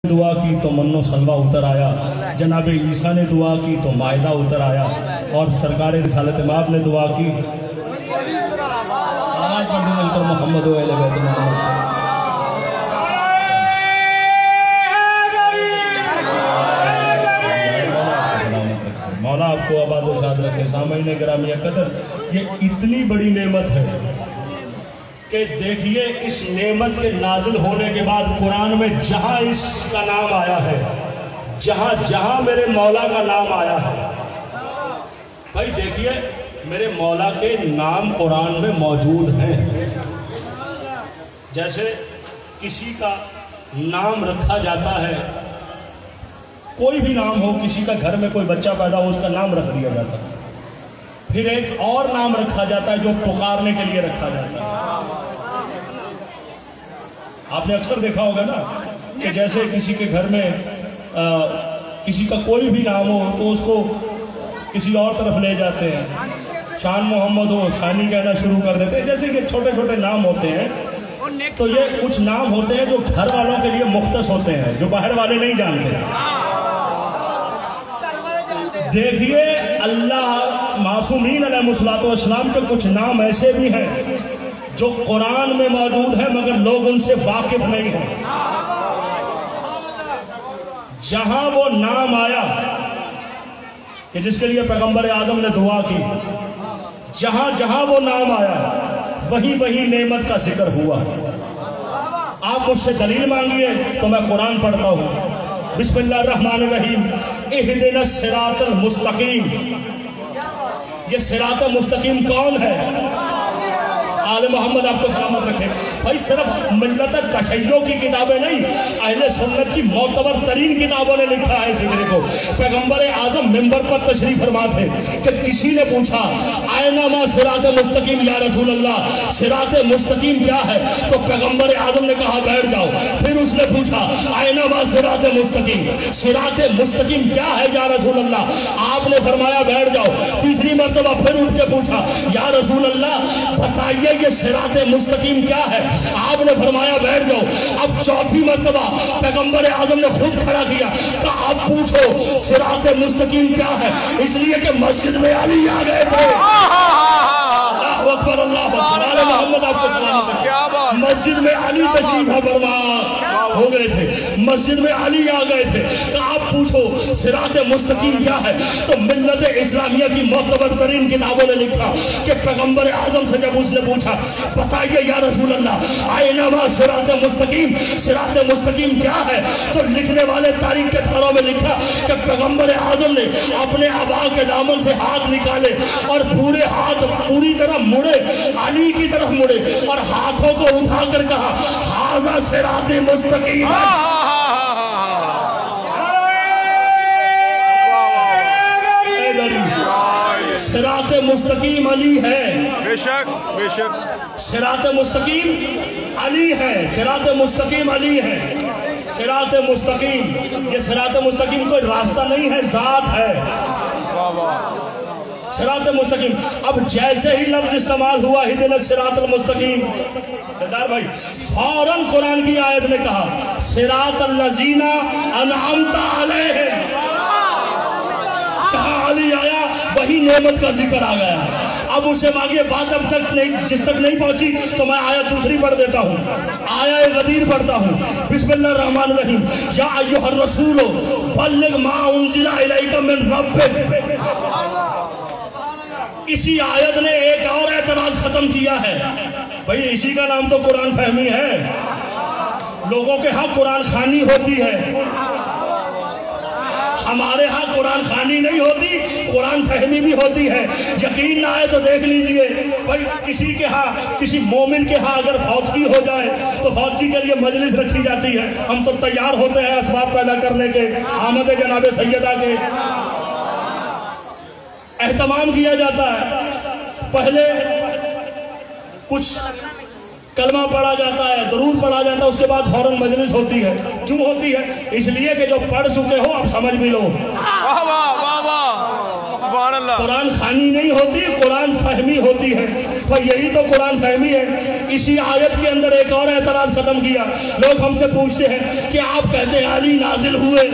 दुआ की तो मन्नो सलवा उतर आया, जनाब ईसा ने दुआ की तो मायदा उतर आया, और सरकार रिसालत माब ने दुआ की आवाज़ पर मिलकर मोहम्मद मौला आपको आबाद व शाद रखे। सामईन गिरामी कदर, ये इतनी बड़ी नेमत है कि देखिए इस नेमत के नाजिल होने के बाद कुरान में जहां इसका नाम आया है, जहां जहां मेरे मौला का नाम आया है, भाई देखिए मेरे मौला के नाम कुरान में मौजूद हैं। जैसे किसी का नाम रखा जाता है, कोई भी नाम हो, किसी का घर में कोई बच्चा पैदा हो उसका नाम रख दिया जाता है, फिर एक और नाम रखा जाता है जो पुकारने के लिए रखा जाता है। आपने अक्सर देखा होगा ना कि जैसे किसी के घर में किसी का कोई भी नाम हो तो उसको किसी और तरफ ले जाते हैं, शान मोहम्मद हो शानी कहना शुरू कर देते हैं। जैसे कि छोटे छोटे नाम होते हैं, तो ये कुछ नाम होते हैं जो घर वालों के लिए मुख्तस होते हैं, जो बाहर वाले नहीं जानते। देखिए अल्लाह मासूमीन अलैहिस्सलाम के कुछ नाम ऐसे भी हैं जो कुरान में मौजूद है मगर लोग उनसे वाकिफ नहीं हैं। जहां वो नाम आया कि जिसके लिए पैगंबर आजम ने दुआ की, जहां जहां वो नाम आया वहीं वहीं नेमत का जिक्र हुआ। आप मुझसे दलील मांगिए तो मैं कुरान पढ़ता हूं। बिस्मिल्लाहिर्रहमानिर्रहीम, इहदिनस सिरातल मुस्तकीम। ये सिरातल मुस्तकीम कौन है? आले मोहम्मद आपको सलामत रखे। भाई सिर्फ मिल्लत तशय्यो की किताबें नहीं, अहले सुन्नत की मोतबर तरीन किताबों ने लिखा है। फिक्र को पैगंबर आजम मिंबर पर तशरीफ फरमा थे कि किसी ने पूछा आयना मा सिरात मुस्तकीम या रसूल अल्लाह, सिरात मुस्तकीम क्या है? तो पैगंबर आजम ने कहा बैठ जाओ। फिर उसने पूछा आयना मा सिरात मुस्तकीम, सिरात मुस्तकीम क्या है या रसूल अल्लाह? आपने फरमाया बैठ जाओ। तीसरी मर्तबा फिर उठ के पूछा या रसूल अल्लाह बताइए ये सिरात मुस्तकीम क्या है? आपने फरमाया बैठ जाओ। अब चौथी मर्तबा पैगंबर आजम ने खुद खड़ा किया, कहा आप पूछो सिरात मुस्तकीम क्या है, इसलिए कि मस्जिद में अली आ गए थे। अल्लाह मोहम्मद आपको सलाम। मस्जिद में अली तशरीफ फरमा हो गए थे, मस्जिद में अली आ गए थे। कहा आप पूछो सिरात मुस्तकीम क्या है? तो मिल्लत इस्लामिया की मोतबर तरीन किताबों ने लिखा कि पैगंबर आजम से जब उसने पूछा बताइए या रसूल अल्लाह आयना मा सिरात मुस्तकीम, सिरात मुस्तकीम क्या है? तो लिखने वाले तारीख के थारों में लिखा कि पैगंबर आजम ने अपने आबा के दामन से हाथ निकाले और पूरे हाथ पूरी तरह मुड़े, अली की तरफ मुड़े और हाथों को उठाकर कहा हाजा सिरात मुस्तकीम। सिरात मुस्तकीम अली है, बेशक बेशक सिरात मुस्तकीम अली है, सिरात मुस्तकीम अली है। सिरात मुस्तकीम, ये सिरात मुस्तकीम कोई रास्ता नहीं है, जात है। सिरात मुस्तकीम। अब जैसे ही लफ्ज इस्तेमाल हुआ हिदनस सिरातल मुस्तकीम, भाई फौरन कुरान की आयत ने कहा सिरातल लजीना अनअमता अलैहिम। जहां अली आया वही नेमत का जिक्र आ गया। अब उसे मांगिए बात अब तक नहीं, जिस तक नहीं पहुंची तो मैं आयत दूसरी पढ़ देता हूँ। आया गदीर पढ़ता हूँ। बिस्मिल्लाहिर्रहमानिर्रहीम, या अय्युहर रसूल बल्लिग मा उनजिला इलैका मिन रब्बिक। इसी आयत ने एक और एतराज खत्म किया है। भाई इसी का नाम तो कुरान फहमी है। लोगों के यहाँ कुरान खानी होती है, हमारे यहाँ कुरान खानी नहीं होती, कुरान फहमी भी होती है। यकीन ना आए तो देख लीजिए। भाई किसी के यहाँ, किसी मोमिन के यहाँ अगर फौतगी हो जाए तो फौतगी के लिए मजलिस रखी जाती है। हम तो तैयार होते हैं असबाब पैदा करने के, आमद जनाब सैयदा के एहतमाम किया जाता है। पहले कुछ कलमा पढ़ा जाता है, दरूद पढ़ा जाता है, उसके बाद फौरन मजलिस होती है। क्यों होती है? इसलिए कि जो पढ़ चुके हो अब समझ भी लो। वाह वाह वाह वाह। सुभान अल्लाह। कुरान खानी नहीं होती, कुरान फहमी होती है। तो यही तो कुरान फहमी है। इसी आयत के अंदर एक और एतराज खत्म किया। लोग हमसे पूछते हैं कि आप कहते हैं अली नाजिल हुए,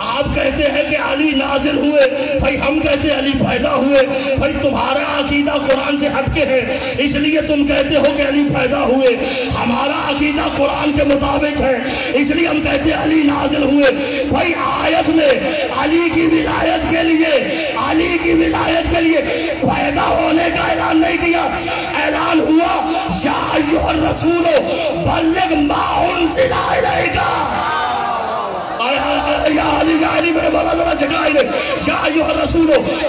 आप कहते हैं कि अली नाजिल हुए, भाई हम कहते हैं अली पैदा हुए। भाई तुम्हारा अकीदा कुरान से हटके है, इसलिए तुम कहते हो कि अली पैदा हुए। हमारा अकीदा कुरान के मुताबिक है, इसलिए हम कहते हैं अली नाजिल हुए। भाई आयत में अली की विलायत के लिए, अली की विलायत के लिए पैदा होने का ऐलान नहीं किया। ऐलान हुआ या अय्युहर रसूल बल्लिग मा उनज़िला इलैका, या अली मेरे बाबा जरा जगाए या अय्युहर रसूल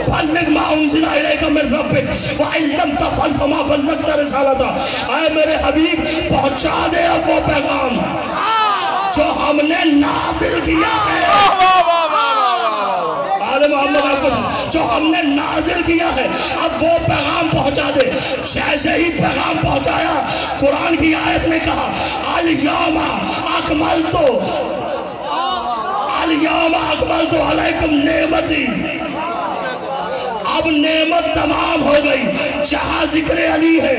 बल्लिग मा उनज़िला इलैका मिन रब्बिक व इन लम तफ़अल फमा बल्लगता रिसालता। ऐ मेरे हबीब पहुंचा दे अब वो पैगाम जो हमने नाज़िल किया है। आले मोहम्मद आपको जो हमने नाज़िल किया है, अब वो पैगाम पहुंचा दे। जैसे ही पैगाम पहुंचाया, कुरान की आयत में कहा अल यौमा अकमलतु अकमलतु अलैकुम नेमती। अब नेमत तमाम हो गई। जहां जिक्र अली है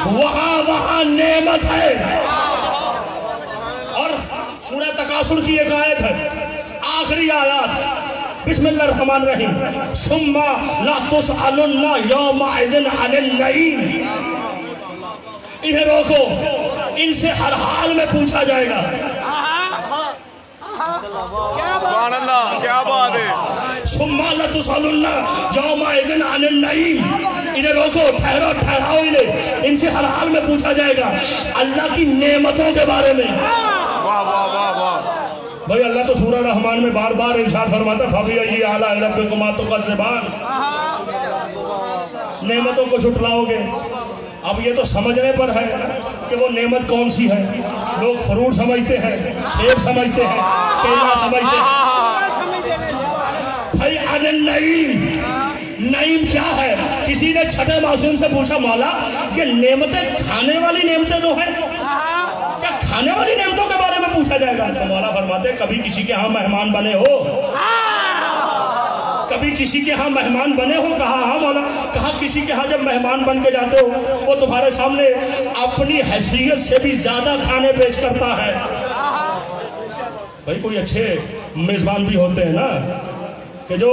वहां नेमत है। और सूरह तकासुर की एक आयत है, आखिरी आयत, बिस्मिल्लाहिर्रहमानिर्रहीम, सुम्मा ला तुसअलुन्ना यौमइज़िन अनिन नईम। इन्हें रोको, इनसे हर हाल में पूछा जाएगा। सुभान अल्लाह, क्या बात है। सुम्मा ला तुसअलुन्ना यौमइज़िन अनिन नईम। इन्हें रोको, ठहरो, ठहराओ इन्हें, इनसे हर हाल में पूछा जाएगा अल्लाह की नेमतों के बारे में। वाह वाह वाह वाह। भाई अल्लाह तो सूरह रहमान में बार बार इरशाद फरमाता फबिअय्यि आलाइ रब्बिकुमा तुकज़्ज़िबान। नेमतों को झुटलाओगे। अब ये तो समझने पर है कि वो नेमत कौन सी है। लोग फ्रूट समझते हैं, सेब समझते हैं, केला समझते हैं। भाई अनिन नईम, नईम क्या है? किसी ने छठे मासूम से पूछा मौला ये नेमतें खाने वाली नेमतें तो हैं, क्या खाने वाली नेमतों के बारे में पूछा जाएगा? तो मौला फरमाते कभी किसी के यहाँ मेहमान बने हो? कभी किसी के यहाँ मेहमान बने हो? कहा हाँ मौला। कहा किसी के यहाँ जब मेहमान बन के जाते हो वो तुम्हारे सामने अपनी हैसियत से भी ज्यादा खाने पेश करता है। भाई कोई अच्छे मेजबान भी होते हैं ना कि जो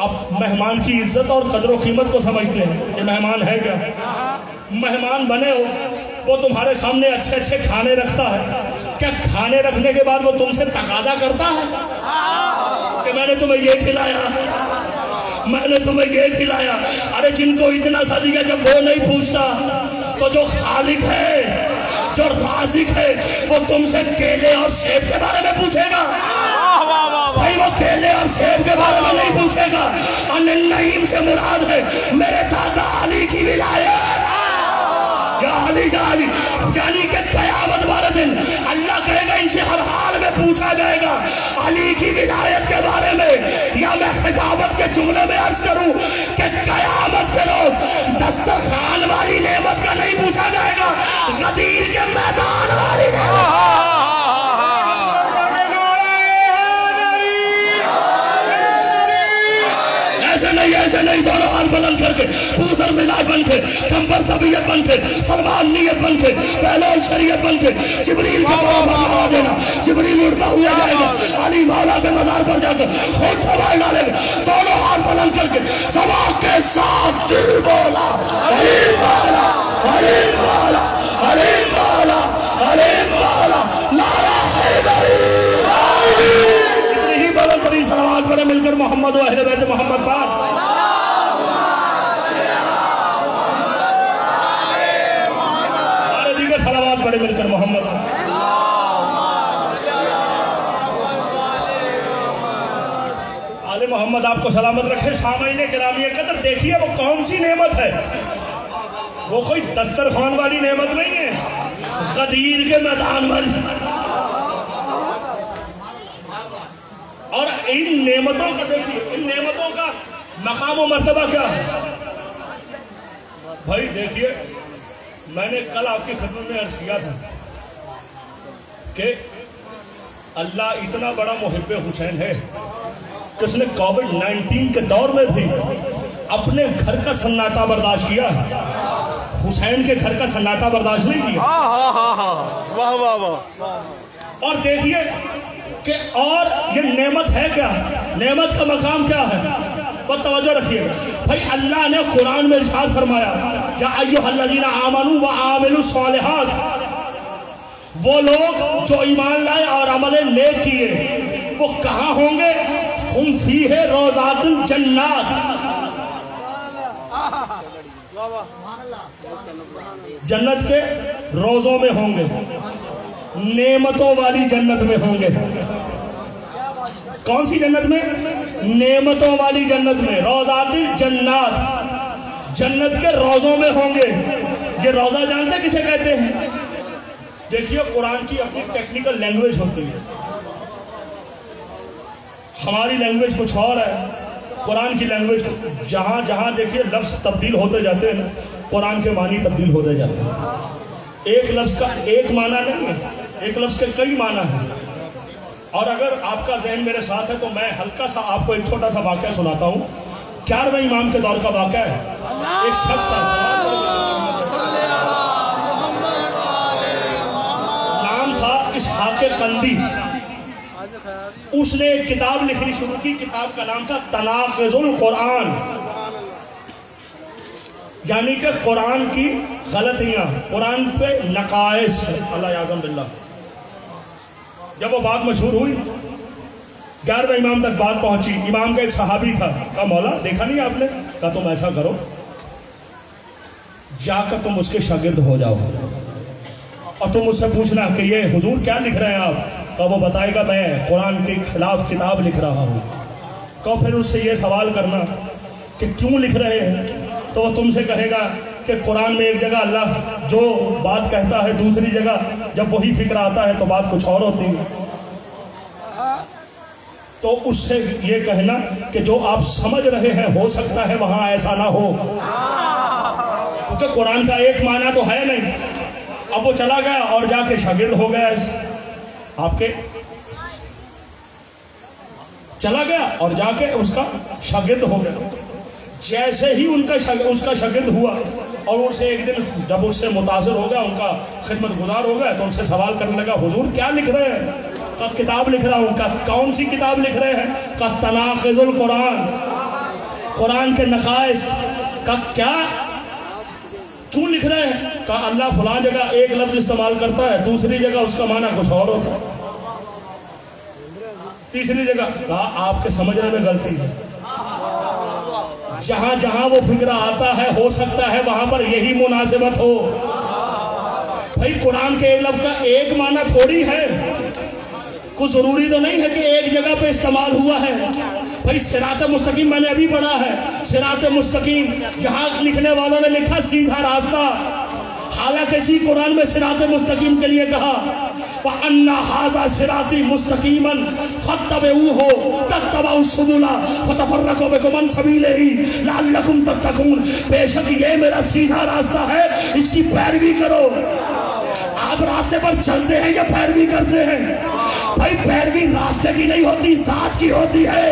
अब मेहमान की इज्जत और कदर व कीमत को समझते हैं कि मेहमान है क्या। मेहमान बने हो, वो तुम्हारे सामने अच्छे अच्छे खाने रखता है। क्या खाने रखने के बाद वो तुमसे तकाजा करता है कि मैंने तुम्हें ये खिलाया, मैंने तुम्हें ये खिलाया? अरे जिनको इतना सा दिया जब वो नहीं पूछता तो जो खालिक है, जो राज़िक है, वो तुमसे केले और सेब के बारे में पूछेगा? भाई वो केले और सेब के बारे में नहीं पूछेगा। अनिन नईम से मुराद है मेरे दादा अली की विलायत। या अली यानी कि क़यामत वाले दिन अल्लाह कहेगा इनसे हर हाल में पूछा जाएगा अली की विलायत के बारे में। या मैं खिताबत के जुमले में अर्ज करूं कि क़यामत के रोज दस्तरखान वाली नेमत का नहीं पूछा जाएगा, गदीर के मैदान वाली नेमत। ऐसे नहीं, दोनों हाथ बुलंद करके, पूसर मिजाज बन के, कंबर तबीयत बन के, सलमान नियत बन के, पहलौन शरीयत बन के, जिब्रील का लगा देना। जिब्रील उड़ता हुआ जाएगा, अली मौला के मजार पर जाकर खुद हवाई डालेगा। दोनों हाथ बुलंद करके सवा के साथ दिल बोला अली मौला, अली मौला, अली मौला, अली मौला, नारा हैदरी। इतनी ही बुलंद तरीन सलावत पढ़े मिलकर मोहम्मद व अहले बैत मोहम्मद पाक। सलावत पढ़े मिलकर मोहम्मद। आले मोहम्मद आपको सलामत रखे। सामईन गिरामी कदर, देखिए वो कौन सी नेमत है। वो कोई दस्तरखान वाली नेमत नहीं है, गदीर के मैदान वाली। और इन नेमतों का देखिए, इन नेमतों का मकाम व मर्तबा क्या है। भाई देखिए, मैंने कल आपकी खिदमत में अर्ज किया था कि अल्लाह इतना बड़ा मुहिब्बे हुसैन है कि उसने कोविड-19 के दौर में भी अपने घर का सन्नाटा बर्दाश्त किया है। हुसैन के घर का सन्नाटा बर्दाश्त नहीं किया। वाह वाह वाह। और देखिए कि और ये नेमत है क्या, नेमत का मकाम क्या है, बस तवज्जो रखिए भाई। अल्लाह ने कुरान में इरशाद फरमाया, या अय्युहल्लज़ीना आमनू व आमिलुस सालिहात, वो लोग जो ईमान लाए और अमल नेक किए वो कहाँ होंगे? हुम फीहे रोज़ातुल जन्नात, जन्नत के रोजों में होंगे, नेमतों वाली जन्नत में होंगे। कौन सी जन्नत में? नेमतों वाली जन्नत में। रोज़ातिल जन्नात, जन्नत के रोजों में होंगे। ये रोजा जानते किसे कहते हैं? देखिए कुरान की अपनी टेक्निकल लैंग्वेज होती है, हमारी लैंग्वेज कुछ और है, कुरान की लैंग्वेज जहाँ जहाँ देखिए लफ्ज़ तब्दील होते जाते हैं, कुरान के मानी तब्दील होते जाते हैं। एक लफ्ज़ का एक माना नहीं है, एक लफ्ज़ के कई माना है। और अगर आपका जहन मेरे साथ है तो मैं हल्का सा आपको एक छोटा सा वाक़या सुनाता हूँ। 11वें इमाम के दौर का वाक़या है। एक शख्स था, नाम था इसहाक़ कंदी। उसने एक किताब लिखनी शुरू की, किताब का नाम था तनाक़ुज़ुल कुरान, यानी कि कुरान की गलतियां, कुरान पे नकाइस। अल्लाह याज़म बिल्लाह। जब वो बात मशहूर हुई, 11वें इमाम तक बात पहुंची। इमाम का एक सहाबी था, कहा मौला देखा नहीं आपने? कहा तुम ऐसा करो, जाकर तुम उसके शागिर्द हो जाओ और तुम उससे पूछना कि ये हुजूर क्या लिख रहे हैं आप? तो वो बताएगा मैं कुरान के खिलाफ किताब लिख रहा हूँ। तो फिर उससे ये सवाल करना कि क्यों लिख रहे हैं? तो वो तुमसे कहेगा कि कुरान में एक जगह अल्लाह जो बात कहता है, दूसरी जगह जब वही फिक्र आता है तो बात कुछ और होती है। तो उससे ये कहना कि जो आप समझ रहे हैं हो सकता है वहाँ ऐसा ना हो, क्योंकि कुरान का एक माना तो है नहीं। अब वो चला गया और जाके शागिर्द हो गया, आपके चला गया और जाके उसका शागिर्द हो गया। जैसे ही उसका शागिर्द हुआ और उसे एक दिन जब उससे मुतासिर हो गया, उनका खिदमत गुजार हो गया, तो उनसे सवाल करने लगा, हुजूर क्या लिख रहे हैं? का किताब लिख रहा हूँ। का कौन सी किताब लिख रहे हैं? का तनाक़ुज़ुल कुरान, कुरान के नकाइस। का क्या, क्यों लिख रहे हैं? का अल्लाह फलां जगह एक लफ्ज इस्तेमाल करता है, दूसरी जगह उसका माना कुछ और होता है, तीसरी जगह। कहा आपके समझने में गलती है, जहां जहां वो फिक्र आता है हो सकता है वहां पर यही मुनासिबत हो। भाई कुरान के एक लफ्ज का एक माना थोड़ी है, कुछ जरूरी तो नहीं है कि एक जगह पे इस्तेमाल हुआ है। भाई सिरात मुस्तकीम मैंने अभी पढ़ा है, सिरात मुस्तकीम, जहां लिखने वालों ने लिखा सीधा रास्ता, हालांकि इसी कुरान में सिरात मुस्तकीम के लिए कहा अन्ना हाज़ा सिराती मुस्तकीमन फत्तबिऊहु तत्तबउ सुबुला फतफर्रकु बिकुम अन सबीलिही लअल्लकुम तत्तकून। बेशक ये मेरा सीधा रास्ता है, इसकी पैरवी करो। आप रास्ते पर चलते हैं या पैरवी करते हैं? भाई पैरवी रास्ते की नहीं होती, साथ की होती है।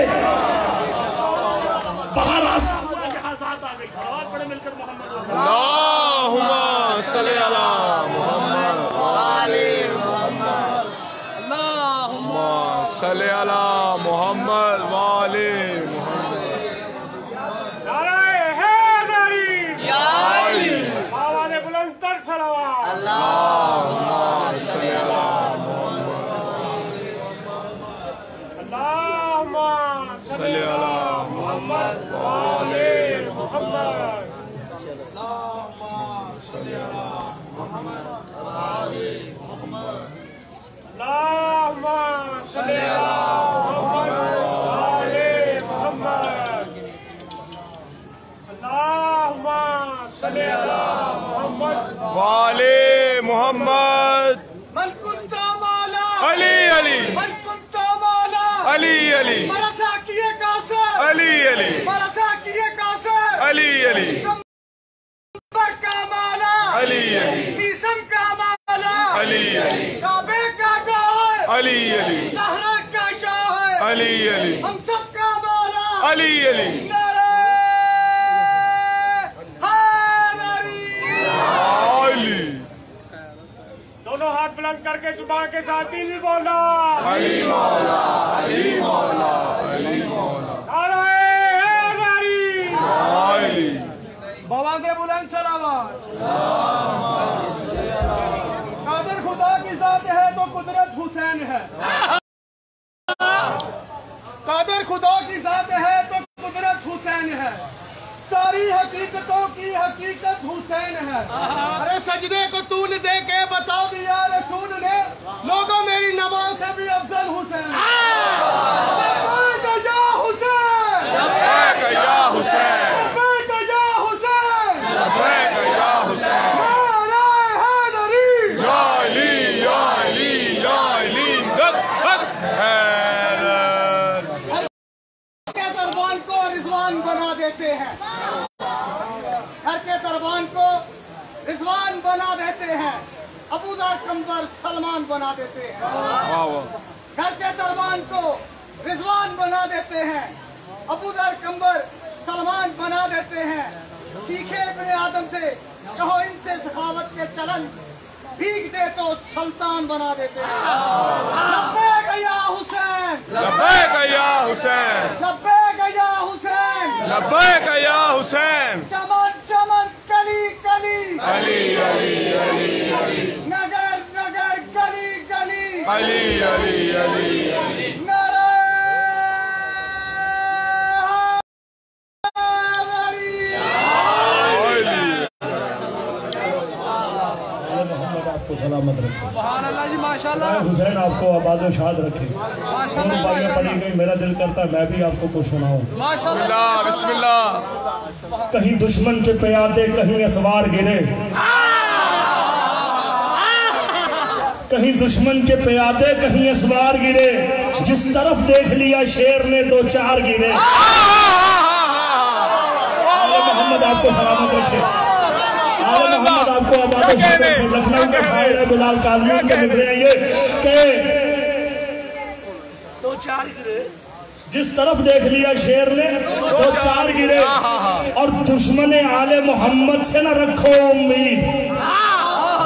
वहां रास्ता जहां साथ आ गई। सलावत पढ़े मिलकर मोहम्मद अल्लाहुम्मा सल्ली अला मुहम्मद वाले मुहम्मद, अल्लाहुम्मा सल्ली अला मुहम्मद वाले मुहम्मद। नारे हैदरी या अली, आवाज़ बुलंद कर सलावत। अल्लाहुम्मा सल्ली अला सल्ली अला मुहम्मद वाले मुहम्मद, सल्ली अला मुहम्मद वाले मुहम्मद, अल्लाहुम्मा सल्ली अला मुहम्मद वाले मुहम्मद, अल्लाहुम्मा सल्ली अला मुहम्मद वाले मुहम्मद। मन कुंता मौला अली अली, मन कुंता मौला अली अली, अली अली, अली अली, का माला अली अली, मीसम का माला अली अली, काबे का गौहर अली अली, ज़हरा का शौहर अली अली, हम सब का अली अली अली। दोनों हाथ बुलंद करके जुबान के साथ दिल बोलना। अली मौला अली मौला अली मौला। अली बाबा से बुलंद सलावत। कादिर खुदा की जात है तो कुदरत हुसैन है। कादिर खुदा की जात है तो कुदरत हुसैन है। सारी हकीकतों की हकीकत हुसैन है। अरे सजदे को तूल दे के बता दिया रसूल ने, लोगों मेरी नमाज से भी अफजल हुसैन है। या हुसैन या हुसैन बना देते हैं, घर के दरबान को रिजवान बना देते हैं, अबूदर कंबर सलमान बना देते हैं। घर के दरबान को रिजवान बना देते हैं, अबूदर कंबर सलमान बना देते हैं। सीखे इब्ने आदम से, कहो इनसे सखावत के चलन, भीग दे तो सुल्तान बना देते हैं। लब्बैक या हुसैन, लब्बैक या हुसैन, लब्बैक या हुसैन, लब्बैक या हुसैन। चमन चमन कली कली, अली अली अली अली। नगर नगर गली गली, अली अली अली अली। आपको सलामत रखे। अल्लाह जी माशाल्लाह। हुसैन आपको आबाद व शाद रखे। माशाल्लाह पड़ी गई, मेरा दिल करता है मैं भी आपको कुछ सुनाऊं। बिस्मिल्लाह बिस्मिल्लाह। कहीं दुश्मन के प्यादे कहीं असवार गिरे, कहीं दुश्मन के प्यादे कहीं असवार गिरे, जिस तरफ देख लिया शेर ने दो चार गिरे। मोहम्मद आपको सलामत रखे। मोहम्मद आपको आबाद लखनऊ के शायर है बिलाल काज़मी के नजरे ये के दो चार गिरे, जिस तरफ देख लिया शेर ने दो चार गिरे। और दुश्मने आले मोहम्मद से न रखो उम्मीद,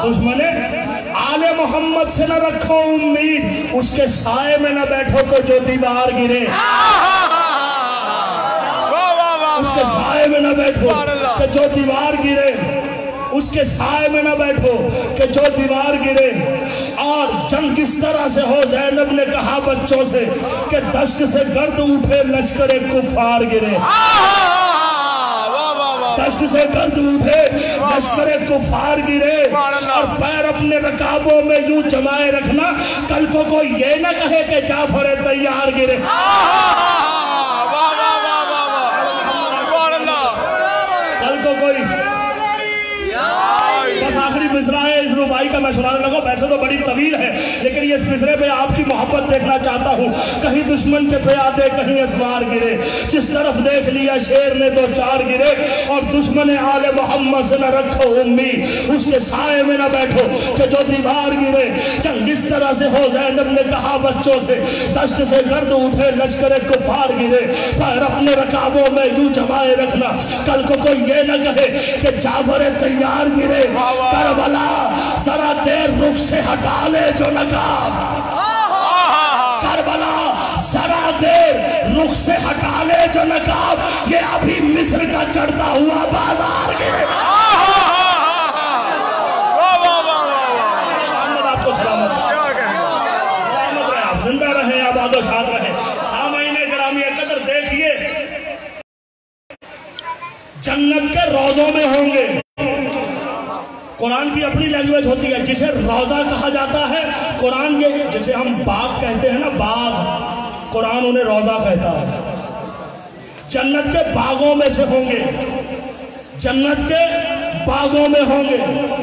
दुश्मने आले मोहम्मद से न रखो उम्मीद, उसके साए में न बैठो को जो दीवार गिरे। उसके साए में न बैठो कि जो दीवार गिरे, उसके साए में न बैठो कि जो दीवार गिरे। और जंग किस तरह से हो, ज़ैनब ने कहा बच्चों से कि दश्त से गर्द उठे लश्कर कुफार गिरे। दश्त से गर्द उठे लश्कर कुफार गिरे। और पैर अपने रकाबों में यूं जमाए रखना, कल को कोई ये न कहे कि जाफर तैयार गिरे। कल को कोई बस आखिरी मिसरा है इस रुबाई का मैं सुनाने लगा। वैसे तो बड़ी तवील है, लेकिन ये इस मिसरे पे आपकी मोहब्बत देखना चाहता हूँ। कहीं दुश्मन के प्यादे कहीं असवार गिरे, जिस तरफ देख लिया शेर ने दो चार गिरे। और दुश्मन आले मोहम्मद से न रखो उम्मीद, उसके साए में न बैठो कि जो दीवार गिरे। जंग इस तरह से हो, ज़ैनब ने कहा बच्चों से, दश्त से गर्द उठे लश्कर कुफार गिरे। पैर अपने रकाबों में यूं जमाए रखना, कल को कोई ये न कहे कि जाफर तैयार गिरे। करबला जरा देर रुख से हटा ले जो नकाब, करबला जरा देर रुख से हटा ले जो नकाब, ये अभी मिस्र का चढ़ता हुआ बाजार गिरे। आपको सलामत रहे, आप जिंदा रहे, आबाद व शाद रहे। सामाईने गिरामी कदर देखिए, जन्नत के रोजों में होंगे। कुरान की अपनी लैंग्वेज होती है, जिसे रोजा कहा जाता है। कुरान के जिसे हम बाग कहते हैं ना, बाग, कुरान उन्हें रोजा कहता है। जन्नत के बागों में से होंगे, जन्नत के बागों में होंगे,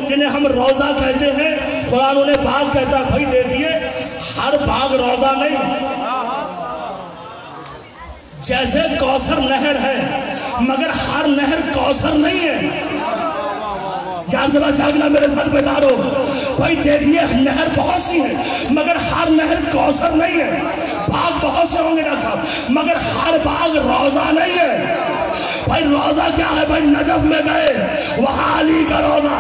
जिन्हें हम रोजा कहते हैं। कुरान उन्हें बाग कहता है। भाई देखिए, हर बाग रोजा नहीं। जैसे कौसर नहर है, मगर हर नहर कौसर नहीं है। क्या जरा जागना मेरे साथ बेदारो। भाई देखिए नहर बहुत सी है मगर हर नहर कौसर नहीं है, बाग बहुत से होंगे डॉक्टर साहब मगर हर बाग रोजा नहीं है। भाई रोजा क्या है भाई, नजफ में गए वहां अली का रोजा,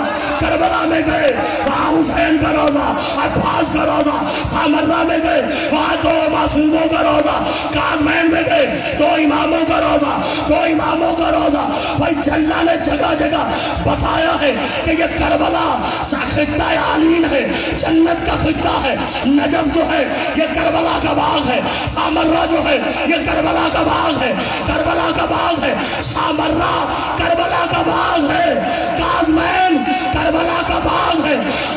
करबला में गए वहां हुसैन का रोजा, अब्बास का रोजा, सामर्रा में गए वहां दो मासूमों का रोजा, काज़मैन में गए दो इमामों का रोजा, दो इमामों का रोजा। भाई जल्ला ने जगह जगह बताया है कि ये करबला खित्ता आलीन है, जन्नत का खित्ता है। नजफ जो है ये करबला का बाग है, सामर्रा जो है ये करबला का बाग है, करबला का बाग है, सामर्रा करबला का बाग है, काज़मैन करबला का बाग है।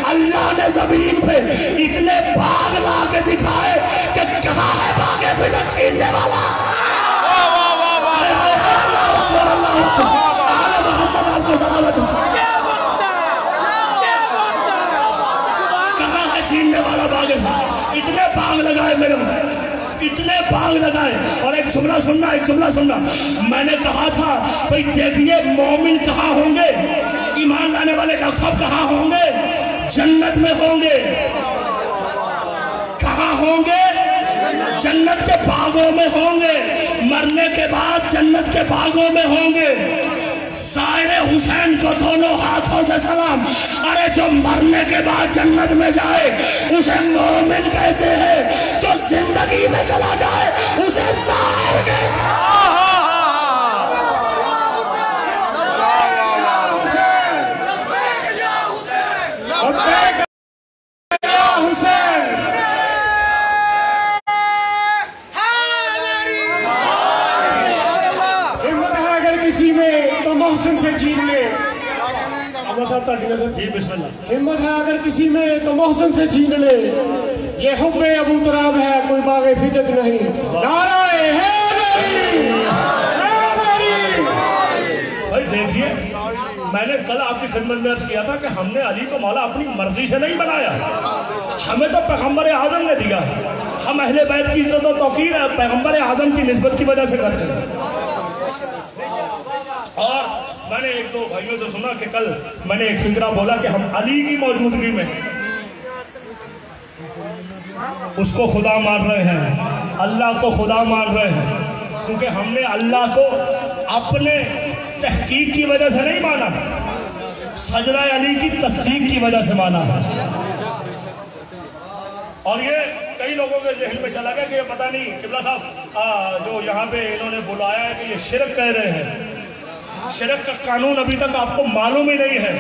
अल्लाह ने जमीन पे इतने बाग ला के दिखाए कि कहाँ है बागे फिर छीनने वाला। आपको सलामत कहाँ है छीनने वाला बाग, इतने बाग लगाए मेरे भाई, इतने बाग लगाए। और एक जुमला सुनना, एक जुमला सुनना, मैंने कहा था भाई देखिए मोमिन कहाँ होंगे, ईमान लाने वाले डॉक्टर साहब कहाँ होंगे, जन्नत में होंगे। कहाँ होंगे, जन्नत के बागों में होंगे, मरने के बाद जन्नत के बागों में होंगे। सारे हुसैन को दोनों हाथों से सलाम। अरे जो मरने के बाद जन्नत में जाए उसे मोमिन कहते हैं, जो जिंदगी में चला जाए उसे ज़ाहिर कहते हैं। किसी में तो मोहसिन से छीन ले, हिम्मत है अगर किसी में तो मोहसिन से छीन ले, ये हुब्बे अबू तुराब है कोई बागे फिदक नहीं। नाराए भाई देखिए मैंने कल आपकी खिदमत में अर्ज किया था कि हमने अली को मौला अपनी मर्जी से नहीं बनाया, हमें तो पैगंबर आजम ने दिया है। हम अहले बैत की इज्जत और तौकीर पैगंबर आजम की निस्बत की वजह से करते हैं। और मैंने एक दो भाइयों से सुना कि कल मैंने एक फिक्रा बोला कि हम अली की मौजूदगी में उसको खुदा मान रहे हैं, अल्लाह को खुदा मान रहे हैं, क्योंकि हमने अल्लाह को अपने तहकीक की वजह से नहीं माना, सजदा अली की तस्दीक की वजह से माना है। और ये कई लोगों के जहन में चला गया कि ये पता नहीं किबला साहब जो यहाँ पे इन्होंने बुलाया है कि ये शिरक कह रहे हैं। शिरक का कानून अभी तक आपको मालूम ही नहीं है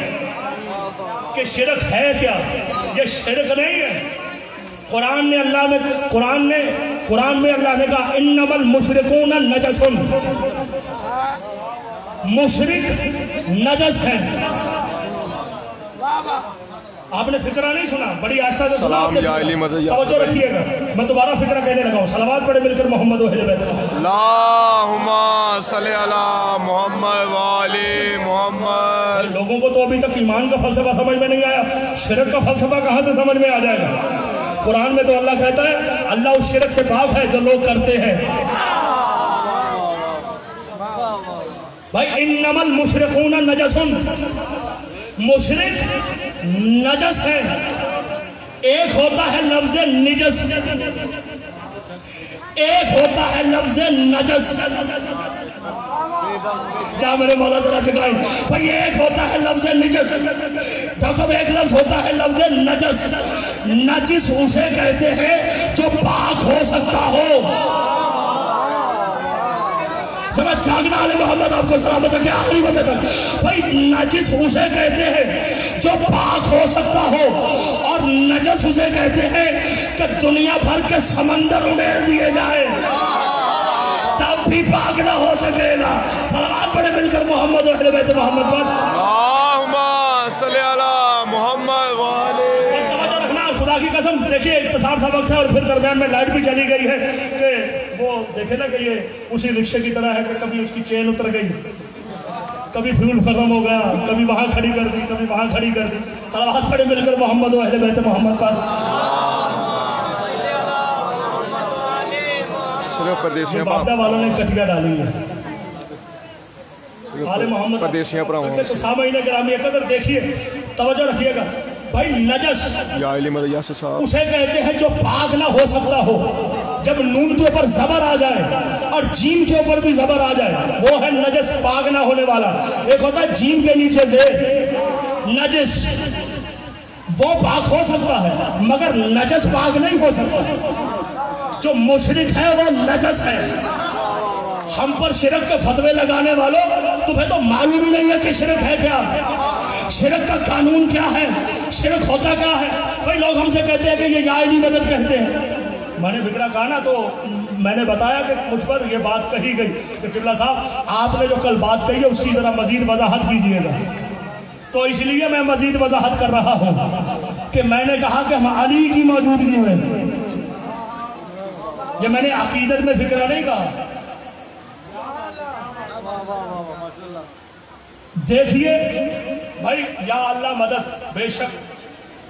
कि शिरक है क्या। ये शिरक नहीं है। कुरान में अल्लाह ने कहा इन्नमल मुशरिकून नजसुन, मुशरिक नजस है। आपने फिक्रा नहीं सुना, बड़ी आस्था से सुना आपने। तवज्जो रखिएगा, मैं दोबारा फिक्रा कहने लगा हूँ। सलावत पढ़े मिलकर मोहम्मद व अहले बैत। अल्लाहुम्मा सल्ली अला मोहम्मद व आले मोहम्मद। लोगों को तो अभी तक ईमान का फलसफा समझ में नहीं आया, शिरक का फलसफा कहाँ से समझ में आ जाएगा। कुरान में तो अल्लाह कहता है अल्लाह उस शिरक से पाक है जो लोग करते हैं। भाई इन्नमल मुशरिकून नजसुन, मुशरिक नजस है। एक होता है लफ्ज निजस, एक होता है लफ्ज नजस। क्या मेरे मौला जरा चुकाए भाई, एक होता है लफ्ज निजस, डॉक्टर साहब एक लफ्ज होता है लफ्ज नजस। नजिस उसे कहते हैं जो पाक हो सकता हो। जरा जागना आले मोहम्मद आपको सलामत है, आखिरी बंदे तक। भाई नजिस उसे कहते हैं जो पाक हो सकता हो, और नजस उसे कहते हैं कि दुनिया भर के समंदर उड़ेल दिए जाए तब भी पाक ना हो सकेगा। सलावत पढ़े मिलकर मोहम्मद व अहले बैत मोहम्मद पर। अल्लाहुम्मा सल्ली अला मोहम्मद व आले। तवज्जो रखना, खुदा की कसम। देखिए इख्तिसार सा वक्त है और फिर दरमियान में लाइट भी चली गई है कि वो देखे ना कि ये उसी रिक्शे की तरह है कि कभी उसकी चेन उतर गई, कभी फ्यूल खत्म हो गया, कभी वहां खड़ी कर दी, कभी वहां खड़ी कर दी। सलावत पढ़े मिलकर मोहम्मद व अहले बैत मोहम्मद पर। परदेसियां बाबा वालों ने कटिया डाली है आले मोहम्मद परदेसियां तो सामईन गिरामी कदर। देखिए तवज्जो रखिएगा, भाई नजस या इली मदया से साहब उसे कहते हैं जो पाक ना हो सकता हो। जब नून के ऊपर जबर आ जाए और जीम के ऊपर भी जबर आ जाए, वो है नजस, पाक ना होने वाला। एक होता है जीम के नीचे से नजस, वो पाक हो सकता है मगर नजस पाक नहीं हो सकता। जो मुशरिक है वो नजस है। हम पर शिरक के फतवे लगाने वालों, तुम्हें तो मालूम ही नहीं है कि शिरक है क्या, शिरक का कानून क्या है, शिरक होता क्या है। भाई लोग हमसे कहते हैं कि ये या इली मदद कहते हैं। मैंने बिगड़ा कहा ना, तो मैंने बताया कि मुझ पर ये बात कही गई कि किबला साहब आपने जो कल बात कही है उसकी जरा मजीद वजाहत कीजिएगा। तो इसलिए मैं मजीद वजाहत कर रहा हूँ कि मैंने कहा कि हम अली की मौजूदगी में, ये मैंने अकीदत में फिक्र नहीं कहा। देखिए भाई, या अल्लाह मदद बेशक,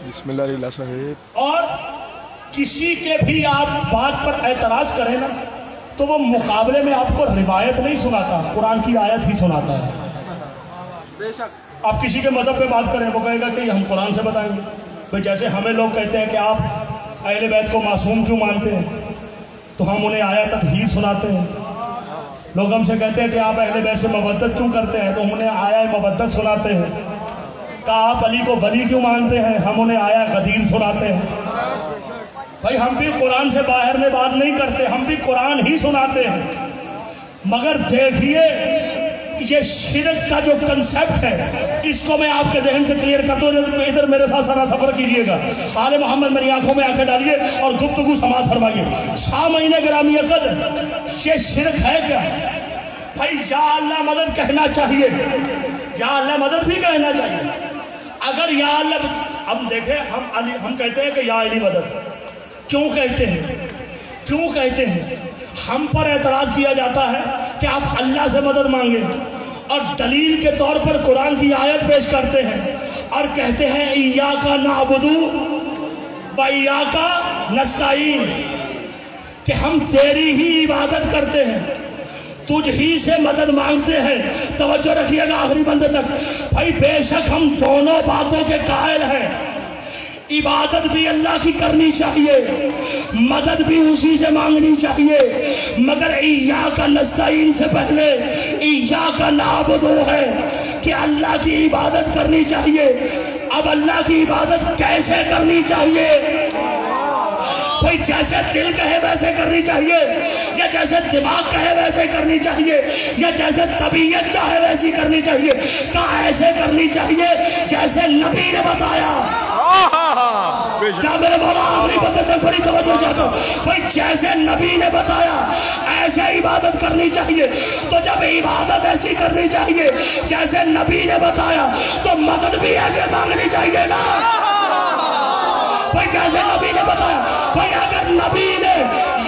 बिस्मिल्लाह साहिब। और किसी के भी आप बात पर एतराज करें ना, तो वो मुकाबले में आपको रिवायत नहीं सुनाता, कुरान की आयत ही सुनाता है। बेशक आप किसी के मजहब पे बात करें, वो कहेगा कि हम कुरान से बताएंगे। भाई जैसे हमें लोग कहते हैं कि आप अहले बैत को मासूम क्यों मानते हैं, तो हम उन्हें आयत तत्हीर सुनाते हैं। लोग हमसे कहते हैं कि आप अहले बैत से मवद्दत क्यों करते हैं, तो हम उन्हें आया मवद्दत सुनाते हैं। का आप अली को वली क्यों मानते हैं, हम उन्हें आया गदीर सुनाते हैं। भाई हम भी कुरान से बाहर में बात नहीं करते, हम भी कुरान ही सुनाते हैं। मगर देखिए ये शिरक का जो कंसेप्ट है, इसको मैं आपके जहन से क्लियर कर दूं। इधर मेरे साथ सारा सफर कीजिएगा, आले मोहम्मद मेरी आंखों में आंखें डालिए और गुफ्तगू समाप्त फरमाइए। शाह महीने ग्रामी कदर, ये शिरक है क्या? भाई या अल्लाह मदद कहना चाहिए, या अल्लाह मदद भी कहना चाहिए। अगर या अल्लाह, अब देखें हम कहते हैं कि या अली मदद क्यों कहते हैं, क्यों कहते हैं? हम पर एतराज किया जाता है कि आप अल्लाह से मदद मांगे और दलील के तौर पर कुरान की आयत पेश करते हैं और कहते हैं इय्याका नअबुदु व इय्याका नस्तईन, कि हम तेरी ही इबादत करते हैं, तुझ ही से मदद मांगते हैं। तवज्जो रखिएगा आखिरी बंदे तक। भाई बेशक हम दोनों बातों के कायल हैं। इबादत भी अल्लाह की करनी चाहिए, मदद भी उसी से मांगनी चाहिए, मगर इय्याका नस्तईन से पहले इय्याका नअबुदु है कि अल्लाह की इबादत करनी चाहिए। अब अल्लाह की इबादत कैसे करनी चाहिए? भाई जैसे दिल कहे वैसे करनी चाहिए, या जैसे दिमाग कहे वैसे करनी चाहिए, या जैसे तबीयत चाहे वैसी करनी चाहिए? क्या ऐसे करनी चाहिए जैसे नबी ने बताया? क्या मेरे मौला आखिरी बंदे तक बड़ी तवज्जो चाहता हूं। भाई जैसे नबी ने बताया ऐसे इबादत करनी चाहिए। तो जब इबादत ऐसी करनी चाहिए जैसे नबी ने बताया, तो मदद भी ऐसे मांगनी चाहिए ना। भाई जैसे नबी ने बताया, भाई अगर नबी ने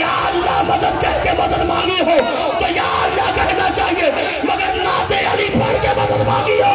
या अल्लाह मदद कह के मदद मांगी हो तो या अल्लाह कहना चाहिए, मगर नाते अली पढ़ के मदद मांगी हो।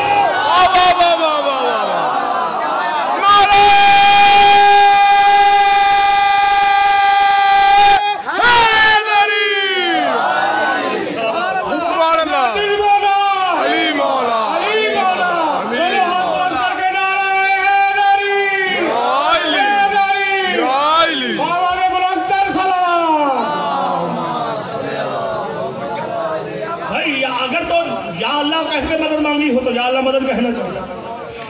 तो या अल्लाह मदद कहना चाहिए,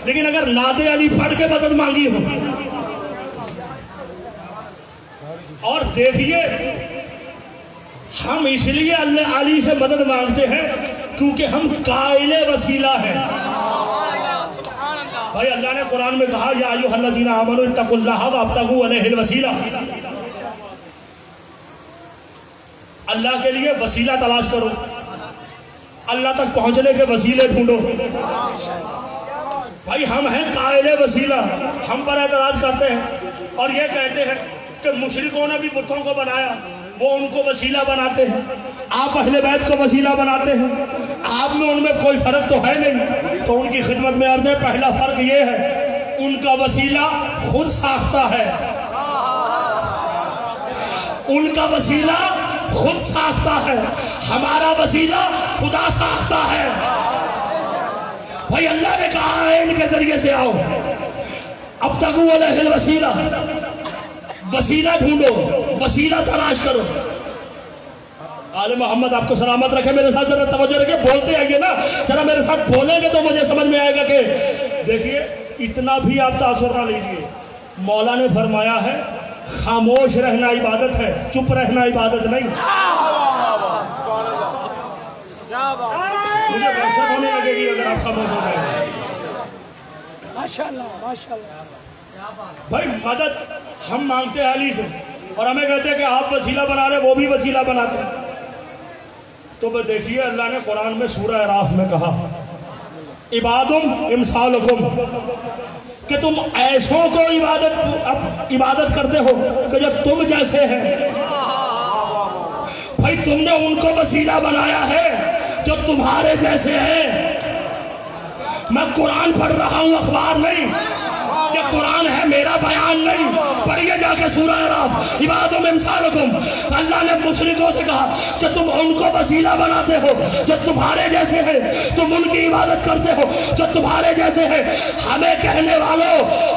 लेकिन अगर नादे अली पढ़ के मदद मांगी हो, और देखिए हम इसलिए अल्लाह अली से मदद मांगते हैं क्योंकि हम काइले वसीला हैं। भाई अल्लाह ने कुरान में कहा या अय्युहल्लज़ीना आमनू इत्तक़ुल्लाह वब्तगू अलैहिल वसीला, अल्लाह के लिए वसीला तलाश करो, अल्लाह तक पहुंचने के वसीले ढूंढो। भाई हम हैं काइले वसीला, हम पर एतराज करते हैं और ये कहते हैं कि मुशरिकों ने भी बुतों को बनाया, वो उनको वसीला बनाते हैं, आप अहले बैत को वसीला बनाते हैं, आप में उनमें कोई फर्क तो है नहीं। तो उनकी खिदमत में अर्ज है, पहला फर्क ये है उनका वसीला खुद साख्ता है, उनका वसीला खुद साख्ता है, हमारा वसीला खुदा साख्ता है। भाई अल्लाह ने कहा है इनके जरिए से आओ, अब तक वो अलहिल वसीला, वसीला ढूंढो, वसीला तलाश करो। आले मोहम्मद आपको सलामत रखे। मेरे साथ जरा तवज्जो रखिए, बोलते आइए ना, जरा मेरे साथ बोलेंगे तो मुझे समझ में आएगा कि देखिए इतना भी आप तासुर ना लीजिए। मौला ने फरमाया है खामोश रहना इबादत है, चुप रहना इबादत नहीं। मुझे वहशत होने लगेगी अगर आप खामोश हो जाएंगे। माशाल्लाह माशाल्लाह। भाई मदद हम मांगते हैं अली से और हमें कहते हैं कि आप वसीला बना रहे, वो भी वसीला बनाते हैं। तो बस देखिए अल्लाह ने कुरान में सूरह अराफ में कहा इबादुम इमसालुकुम, कि तुम ऐसों को इबादत करते हो कि जो तुम जैसे हैं। भाई तुमने उनको वसीला बनाया है जो तुम्हारे जैसे हैं। मैं कुरान पढ़ रहा हूं, अखबार नहीं, ये कुरान है, मेरा बयान नहीं। पढ़िए जाके सूरह अराफ, इबादुम इमसालुकुम। अल्लाह ने मुशरिकों से कहा कि तुम उनको वसीला बनाते हो जो तुम्हारे जैसे हैं, तुम उनकी इबादत करते हो जो तुम्हारे जैसे हैं। हमें कहने वालों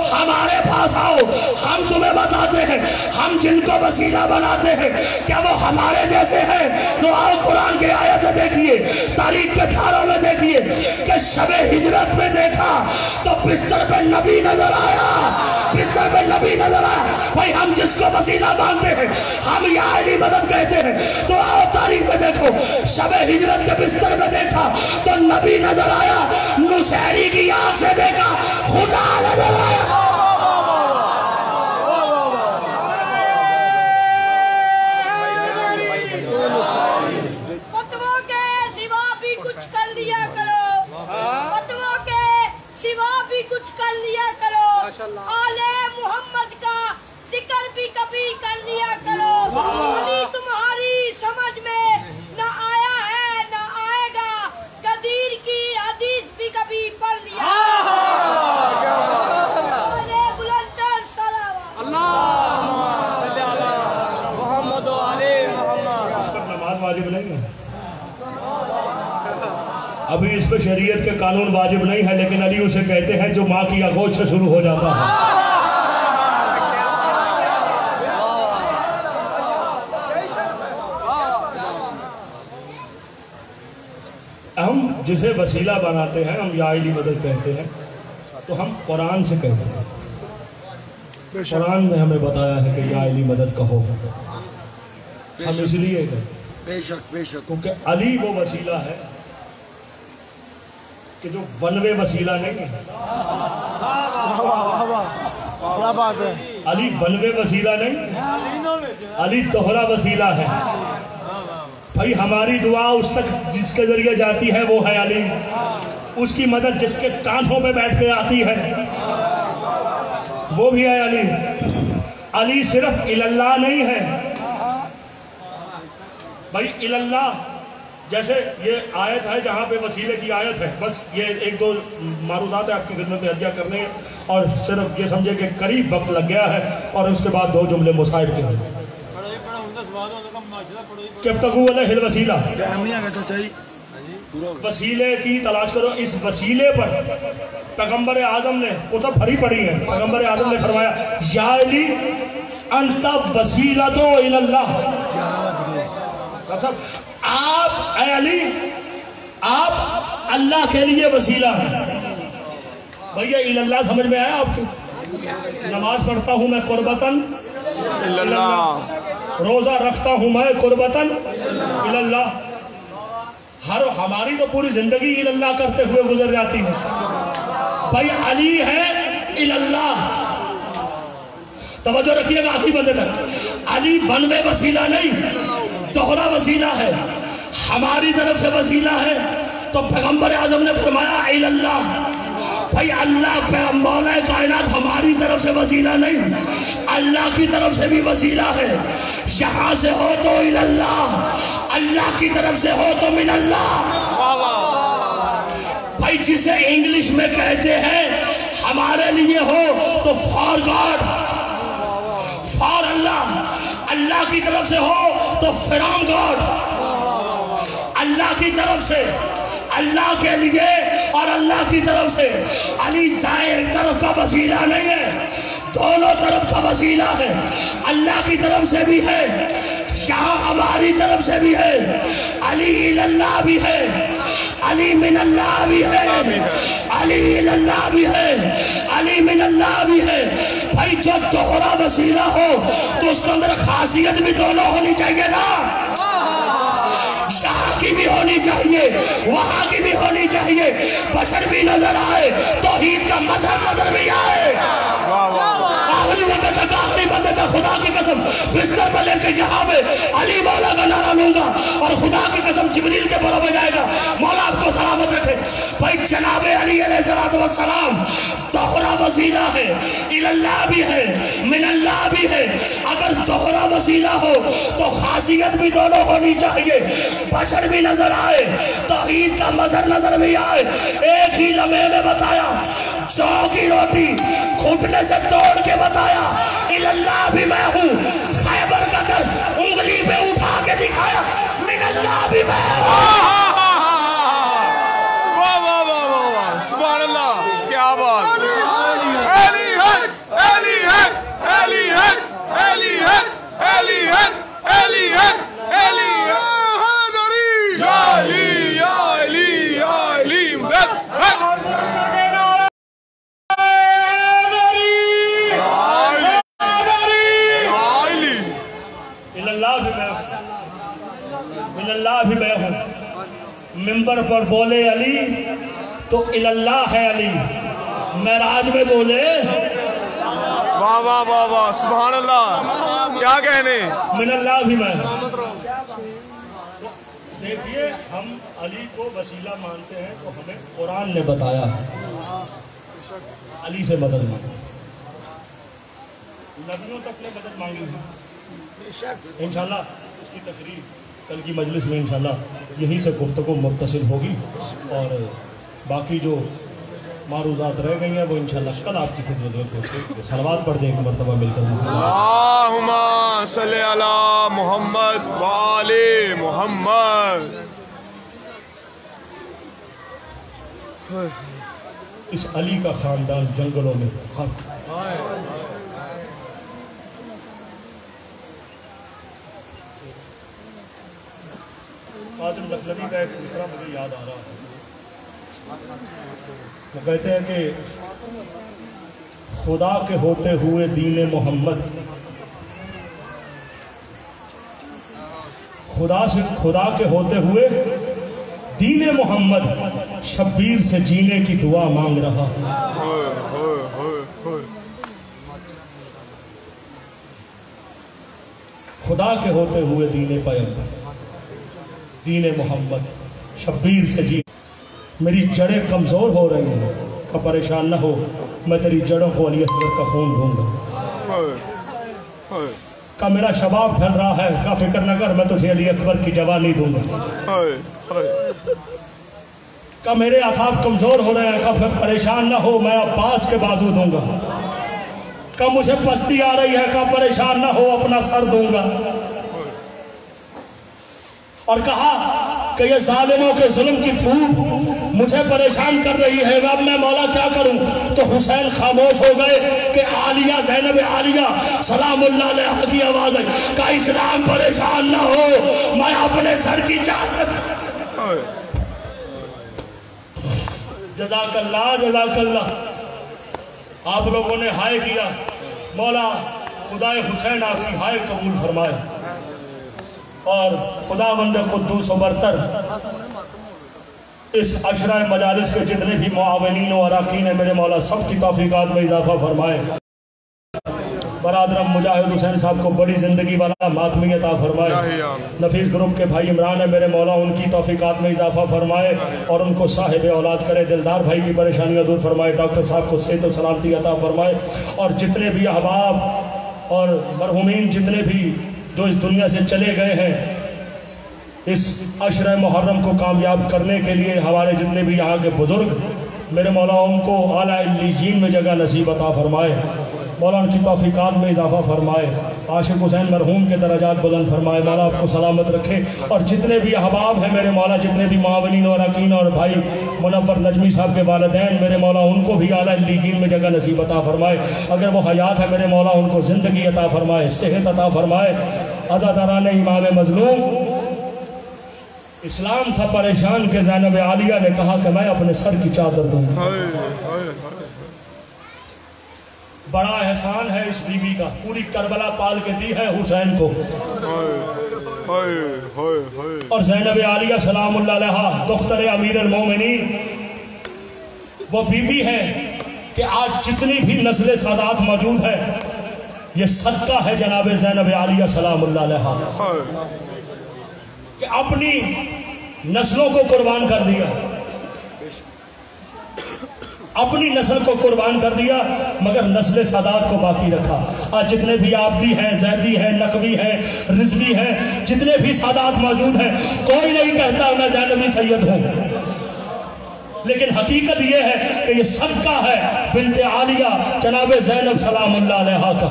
हमारे पास आओ, हम तुम्हें बताते हैं हम जिनको वसीला बनाते हैं क्या वो हमारे जैसे हैं। तो आओ कुरान की आयत देखिए, तारीख के 18 में देखिए कि शबे हिजरत में देखा तो बिस्तर पे नबी नजर आया, बिस्तर पे नबी नजर आया। भाई हम जिसको वसीला मानते हैं हम या अली मदद कहते हैं। तो आओ तारीख में देखो, शबे हिजरत के बिस्तर में देखा तो नबी नजर आया, नुसैरी की आंख से देखा खुदा नजर आया। फतवा के सिवा भी कुछ कर लिया करो, फतवा के सिवा भी कुछ कर लिया करो। आले मोहम्मद का जिक्र भी कभी कर लिया करो। अली तुम्हारी समझ में न आया है न आएगा, कदीर की हदीस भी कभी पढ़ लिया। आले बुलंदर सलावत मोहम्मद आले मोहम्मद। नमाज वाजिब नहीं है, अभी इस पे शरीयत के कानून वाजिब नहीं है, लेकिन अली उसे कहते हैं जो माँ की आगोश से शुरू हो जाता है। हम जिसे वसीला बनाते हैं, हम या अली मदद कहते हैं, तो हम कुरान से कहते हैं। कुरान ने हमें बताया है कि या अली मदद कहो, हम इसलिए कहते हैं बेशक बेशक, क्योंकि अली वो वसीला है कि जो वनवे वसीला नहीं है। क्या बात है। अली वनवे वसीला नहीं, अली दोहरा वसीला है। भाई हमारी दुआ उस तक जिसके जरिए जाती है वो है अली, उसकी मदद जिसके कांधों पे बैठ के आती है वो भी है अली। अली सिर्फ इल्लाह नहीं है भाई, इल्लाह जैसे ये आयत है जहाँ पे वसीले की आयत है, बस ये एक दो मारूदात है आपकी खिदमत में हदिया करने और सिर्फ ये समझे कि करीब वक्त लग गया है और उसके बाद दो जुमले मुसाहिब के हैं। कब तक हिल वसीला, वसीले की तलाश करो। इस वसीले पर पैगंबर आजम ने कुतुब भरी पड़ी है, पैगंबर आजम ने फरमाया या अली अंता वसीला तो इल्लाह। आप ऐ अली आप अल्लाह के लिए वसीला है। भैया इल्लाह समझ में आया आपको? नमाज पढ़ता हूँ मैं कुर्बतन इल्लाह, रोजा रखता हूँ मैं कुर्बतन इल्लाह। हमारी तो पूरी जिंदगी इल्लाह करते हुए गुजर जाती है। भाई अली है इल्लाह, तवज्जो रखिएगा आखिरी बंदे तक। अली वनवे वसीला नहीं, दोहरा वसीला है, हमारी तरफ से वसीला है। तो पैगंबर आजम ने फरमाया इल्लाह। भाई अल्लाह मौला कायनात हमारी तरफ से वसीला नहीं, अल्लाह की तरफ से भी वसीला है। यहाँ से हो तो इल्लाह, अल्लाह की तरफ से हो तो मिनल्लाह। भाई जिसे इंग्लिश में कहते हैं हमारे लिए हो तो फॉर गॉड, फॉर अल्लाह, अल्लाह की तरफ से हो तो फ्रॉम गॉड, अल्लाह की तरफ से, अल्लाह के लिए और अल्लाह की तरफ से अली जाहिर तरफ का वसीला नहीं है, दोनों तरफ का वसीला है। अल्लाह की तरफ से भी है, शाह हमारी तरफ से भी है, अली इल्लल्लाह भी है, अली मिनल्लाह भी है, अली इल्लल्लाह भी है, अली मिनल्लाह भी है। भाई जो दोहरा वसीला हो तो उसके अंदर खासियत भी दोनों होनी चाहिए ना, शाह की भी होनी चाहिए, वहां की भी होनी चाहिए, बशर भी नजर आए, तौहीद का मजहब नजर भी आए। आखिरी बंदे तक, आखिरी बंदे तक खुदा की कसम बिस्तर पर लेके जहां में अली मौला का नारा लूंगा और खुदा की कसम जिब्रील के बराबर जाएगा। मौला आपको सलामत रखे। भाई जनाबे अली अलैहिस्सलाम दोहरा वसीला है, इल्लल्लाह भी है, मिनल्लाह भी है। अगर दोहरा वसीला हो तो खासियत भी दोनों होनी चाहिए, बशर भी नजर आए, तौहीद का मजहब नजर भी आए। एक ही लम्हे में बताया, जौ की रोटी घुटने से तोड़ के बताया, इल्लल्लाह भी मैं हूँ, खैबर का दर उंगली पे उठा के दिखाया, मिनल्लाह भी मैं हूँ। वाह वाह वाह वाह वाह, सुभान अल्लाह, क्या बात। अली हक, अली हक, अली हक, अली हक, अली हक, अली हक, अली हैदरी, या अली, या अली, या अली मदद हक। इल्लल्लाह भी मैं हूँ। मिंबर पर बोले अली तो इल्लल्लाह है अली, मेराज में बोले वाह वाह वाह वाह, सुभान अल्लाह, क्या कहने। मिनल्लाह भी मैं। तो देखिए, हम अली को वसीला मानते हैं तो हमें कुरान ने बताया है अली से मदद मांगो। नबियों तक ने मदद मांगी है। इंशाल्लाह इसकी तशरीह कल की मजलिस में इंशाल्लाह यहीं से गुफ्तगू मुत्तसिल होगी और बाकी जो मारूज़ात रह गई हैं वो इंशाल्लाह कल आपकी खिदमत में पेश। सलवात पढ़ दें एक मरतबा मिलकर। अल्लाहुम्मा सल्ली अला मुहम्मद व आले मुहम्मद। इस अली का खानदान जंगलों में खर्क। कासिम लखनवी का एक मिसरा मुझे याद आ रहा है। वो कहते हैं कि खुदा के होते हुए दीन मोहम्मद, खुदा के होते हुए दीन मोहम्मद शब्बीर से जीने की दुआ मांग रहा है। खुदा के होते हुए दीन पैगंबर दीन मोहम्मद शब्बीर से जी। मेरी जड़ें कमज़ोर हो रही हैं, का परेशान न हो, मैं तेरी जड़ों को अली असगर का खून दूंगा। का मेरा शबाब ढल रहा है, का फिक्र न कर, मैं तुझे अली अकबर की जवानी दूंगा। का मेरे आसाब कमज़ोर हो रहे हैं, का फिर परेशान न हो, मैं अब्बास के बाजू दूंगा। का मुझे पस्ती आ रही है, का परेशान न हो, अपना सर दूंगा। और कहा कि ये जालिमों के जुल्म की धूप मुझे परेशान कर रही है, अब मैं मौला क्या करूं। तो हुसैन खामोश हो गए कि आलिया, ज़ैनब आलिया सलामुल्लाह अलैहा की आवाज है, का इस्लाम परेशान ना हो, मैं अपने सर की चाहत। जज़ाकल्लाह जज़ाकल्लाह। आप लोगों ने हाय किया, मौला खुदाए हुसैन आपकी हाय कबूल फरमाए और खुदावंद कुद्दूस व बरतर इस अशरा मजालिस के जितने भी मुआविनीन और अराकीन है, मेरे मौला सब की तौफीकात में इजाफा फरमाए। बरादरम मुजाहिद हुसैन साहब को बड़ी ज़िंदगी वाला मातमी अता फरमाए। नफीस ग्रुप के भाई इमरान है, मेरे मौला उनकी तौफीकात में इजाफा फरमाए और उनको साहिब औलाद करे। दिलदार भाई की परेशानियाँ दूर फरमाए। डॉक्टर साहब को सेहत और सलामती अता फरमाए और जितने भी अहबाब और मरहूमीन जितने भी जो इस दुनिया से चले गए हैं, इस अशरा मुहर्रम को कामयाब करने के लिए हमारे जितने भी यहाँ के बुजुर्ग, मेरे मौला उनको आला इल्लीयीन में जगह नसीब अता फरमाए। मौलाना की तौफीकात में इजाफा फरमाए, आशिक हुसैन मरहूम के दरजात बुलंद फरमाए, मौला आपको सलामत रखे। और जितने भी अहबाब हैं मेरे मौला, जितने भी मावनीन और अकीन और भाई मुनव्वर नजमी साहब के वालिदैन मेरे मौला, उनको भी आला इल्लीयीन में जगह नसीब अता फरमाए। अगर वो हयात है मेरे मौला, उनको ज़िंदगी अता फरमाए, सेहत अता फरमाए। अज़ादारान इमाम मज़लूम इस्लाम था परेशान के ज़ैनब आलिया ने कहा कि मैं अपने सर की चादर दूंगा। बड़ा एहसान है इस बीवी का, पूरी करबला पाल के दी है हुसैन को। और ज़ैनब आलिया सलामुल्लाह अलैहा दुख्तर अमीर अल-मोमिनीन वो बीवी है कि आज जितनी भी नस्ल सादात मौजूद है ये सदका है जनाब ज़ैनब आलिया सलामुल्लाह अलैहा कि अपनी नस्लों को कुर्बान कर दिया, अपनी नस्ल को कुर्बान कर दिया, मगर नस्ल सादात को बाकी रखा। आज जितने भी आबदी हैं, जैदी हैं, नकवी हैं, रिजवी हैं, जितने भी सादात मौजूद हैं, कोई नहीं कहता मैं ज़ैनबी सैयद हूँ, लेकिन हकीकत यह है कि ये सदका है बिन्ते आलिया जनाब ज़ैनब सलामुल्लाह अलैहा का।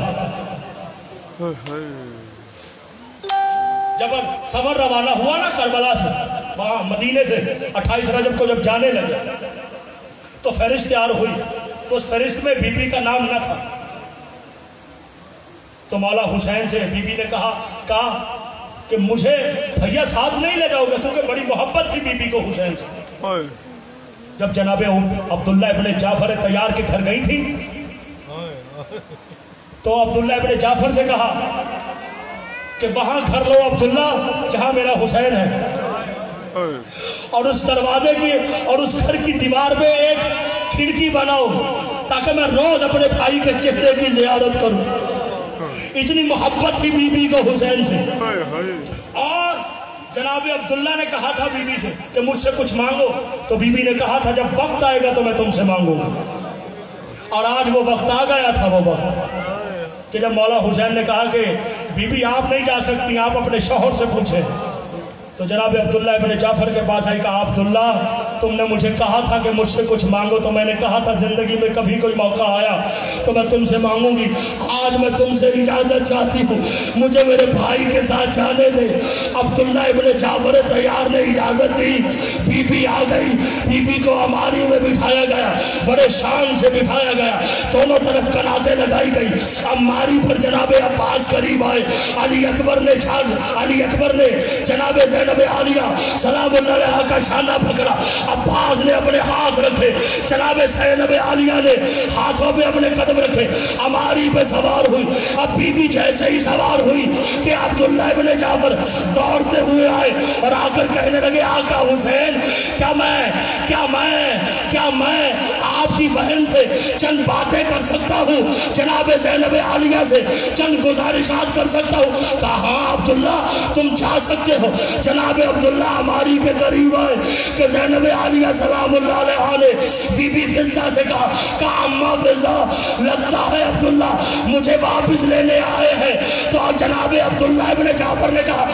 जब सफर रवाना हुआ ना करबला से, वहां मदीने से 28 रजब को जब जाने लगे तो फहरिस्त तैयार हुई, तो उस फहरिस्त में बीबी का नाम न था। तो मौला हुसैन से बीबी ने कहा कि मुझे भैया साथ नहीं ले जाओगे, क्योंकि बड़ी मोहब्बत थी बीबी को हुसैन से। जब जनाबे अब्दुल्ला इब्ने जाफर तैयार के घर गई थी तो अब्दुल्ला इब्ने जाफर से कहा कि वहां घर लो अब्दुल्ला जहां मेरा हुसैन है, और उस दरवाजे की और उस घर की दीवार पे एक खिड़की बनाओ ताकि मैं रोज अपने भाई के चेहरे की जियारत करूं। इतनी मोहब्बत थी बीबी को हुसैन से। और जनाब अब्दुल्ला ने कहा था बीबी से कि मुझसे कुछ मांगो, तो बीबी ने कहा था जब वक्त आएगा तो मैं तुमसे मांगूंगा। और आज वो वक्त आ गया था, वो वक्त कि जब मौला हुसैन ने कहा कि बीबी आप नहीं जा सकती, आप अपने शौहर से पूछे। तो जनाब अब्दुल्ला इब्ने जाफर के पास आई, कहा अब्दुल्ला तुमने मुझे कहा था कि मुझसे कुछ मांगो, तो मैंने कहा था जिंदगी में कभी कोई मौका आया तो मैं तुमसे मांगूंगी। आज मैं तुमसे इजाजत चाहती हूँ, मुझे मेरे भाई के साथ जाने दे। अब्दुल्ला इब्ने जाफर तैयार ने इजाजत दी, बीबी आ गई, बीबी को अमारी में बिठाया गया, बड़े शान से बिठाया गया, दोनों तरफ कनाते लगाई गई। अमारी पर जनाब अब्बास करीब आए, अली अकबर ने जनाब ज़ैनब आलिया सलामुल्लाह अलैहा का शाना पकड़ा, अब्बास ने अपने हाथ रखे, जनाब ज़ैनब आलिया ने हाथों पे अपने कदम रखे, अमारी पे सवार हुई। अब बीबी जैसे ही सवार हुई कि अब्दुल्ला इब्ने जाफर दौड़ते हुए आए और आकर कहने लगे आका हुसैन क्या मैं आपकी बहन से चंद बातें कर सकता हूँ, जनाब ज़ैनब आलिया से चंद गुजारिशात कर सकता हूँ। कहा हाँ अब्दुल्ला तुम जा सकते हो। जनाब अब्दुल्ला हमारी के करीब आए कि ज़ैनब आलिया सलामुल्लाह अलैहा ने बीबी फिज़ा से कहा अम्मा फिज़ा लगता है अब्दुल्ला मुझे वापस लेने आए हैं। तो जनाब अब्दुल्ला इब्ने जाफर ने कहा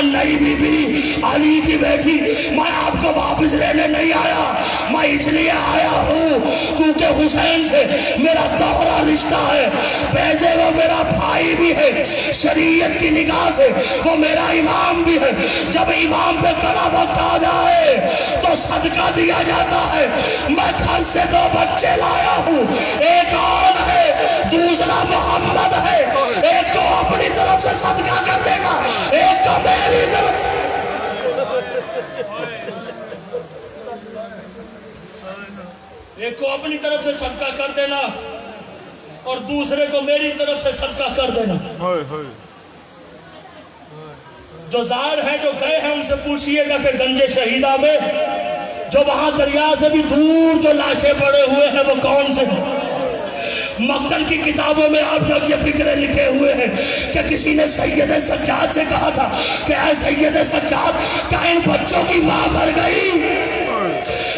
नहीं बीबी अली की बेटी, मैं आपको वापस लेने नहीं आया, मैं इसलिए आया हूँ क्योंकि हुसैन से मेरा दोहरा रिश्ता है, वैसे वो मेरा भाई भी है, शरीयत की निगाह से वो मेरा इमाम भी है। जब इमाम पे कड़ा वक्त आ जाए तो सदका दिया जाता है। मैं घर से 2 बच्चे लाया हूँ, एक और है, दूसरा मोहम्मद है, एक को अपनी तरफ से सदका कर देगा, एक को मेरी तरफ से। एक को अपनी तरफ से सदका कर देना और दूसरे को मेरी तरफ से सदका कर देना। जो ज़ाहिर है जो गए हैं उनसे पूछिएगा कि गंजे शहीदा में जो वहां दरिया से भी दूर जो लाशें पड़े हुए हैं वो कौन से हैं। मक्तल की किताबों में अब तक ये फिक्रे लिखे हुए हैं कि किसी ने सैयद सज्जाद से कहा था कि ऐ सैयद सज्जाद क्या इन बच्चों की मां मर गई।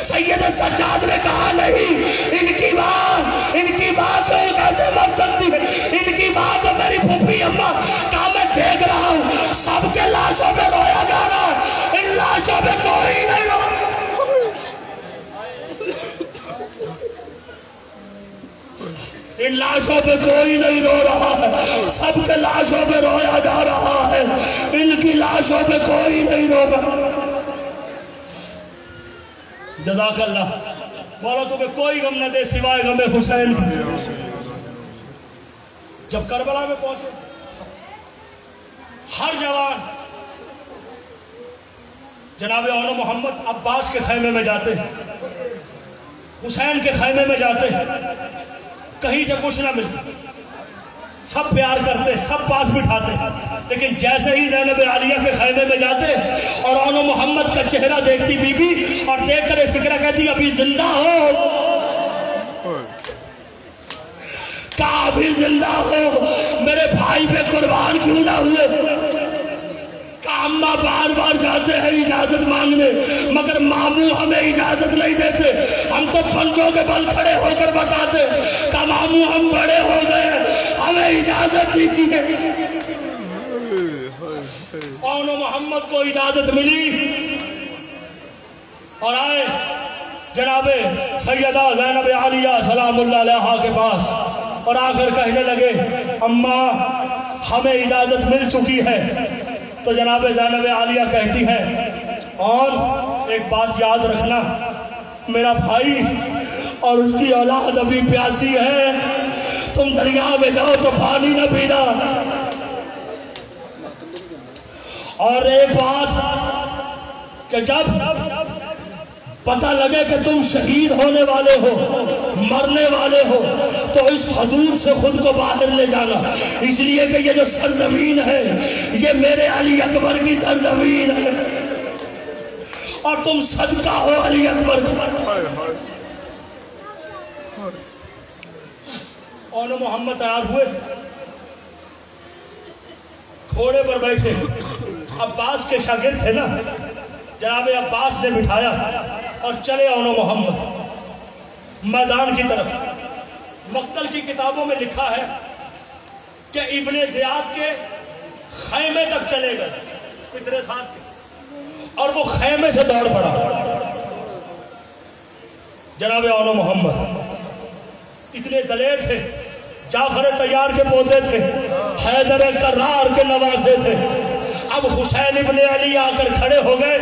सैयद सज्जाद ने कहा नहीं, इनकी मां तो कैसे मर सकती है, इनकी मां तो मेरी फूफी अम्मा। कहा मैं देख रहा हूँ सबके लाशों पे रोया जा रहा है, इन लाशों पे कोई नहीं रो। इन लाशों पे कोई नहीं रो रहा है, सबके लाशों पे रोया जा रहा है, इनकी लाशों पे कोई नहीं रो रहा। जज़ाकल्लाह। बोलो तुम्हें कोई गम न दे सिवाय गमे हुसैन की। जब करबला में पहुंचे हर जवान जनाब औनो मोहम्मद अब्बास के खैमे में जाते, हुसैन के खैमे में जाते, कहीं से कुछ ना मिलता, सब प्यार करते, सब पास बिठाते, लेकिन जैसे ही ज़ैनब आलिया के खैमे में जाते और औनो मोहम्मद का चेहरा देखती बीबी और देख कर फिक्र कहती अभी जिंदा हो, क्या अभी जिंदा हो, मेरे भाई पे कुर्बान क्यों ना हुए। अम्मा बार बार जाते हैं इजाजत मांगने, मगर मामू हमें इजाजत नहीं देते, हम तो पंचों के बल खड़े होकर बताते का मामू हम बड़े हो गए, हमें इजाजत दीजिए। औनो मोहम्मद को इजाजत मिली और आए जनाबे सैयदा ज़ैनब आलिया सलामुल्लाह अलैहा के पास और आकर कहने लगे अम्मा हमें इजाजत मिल चुकी है। तो जनाब ज़ैनब आलिया कहती हैं और एक बात याद रखना, मेरा भाई और उसकी औलाद अभी प्यासी है, तुम दरिया में जाओ तो पानी न पीना। और एक बात कि जब पता लगे कि तुम शहीद होने वाले हो, मरने वाले हो, तो इस हजूर से खुद को बाहर ले जाना, इसलिए कि ये जो सरजमीन है ये मेरे अली अकबर की सरजमीन है और तुम सदका हो अली अकबर का। औनो मोहम्मद तैयार हुए, घोड़े पर बैठे, अब्बास के शागिर्द थे ना, जनाब अब्बास ने बिठाया और चले औनो मोहम्मद मैदान की तरफ। मक्तल की किताबों में लिखा है कि इब्ने ज़ियाद के खैमे तक चले गए पिछले साथ के, और वो खैमे से दौड़ पड़ा। जनाब औनो मोहम्मद इतने दलेर थे, जाफर तैयार के पोते थे, हैदर कर्रार के नवासे थे। अब हुसैन इब्ने अली आकर खड़े हो गए